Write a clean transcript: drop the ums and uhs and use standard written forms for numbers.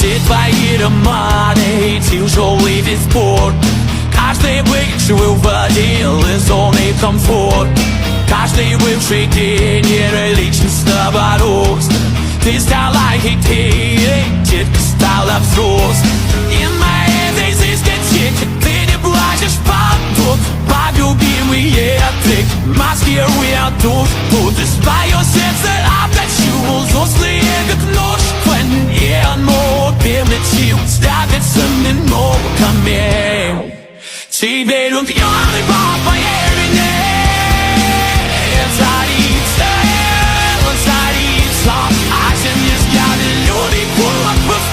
Все твои романы, тяжелый весь спорт. Каждый бывший уводил из зоны комфорт. Каждый бывший генерал личностного роста. Ты стала хитрее, детка стала взрослой. И на этой дискотеке ты не плачешь под под любимые треки, маскируя душ. Будешь твое сердце обточил, взрослые как нож. И оно превратил, ставится минутками. Теперь он пьяный.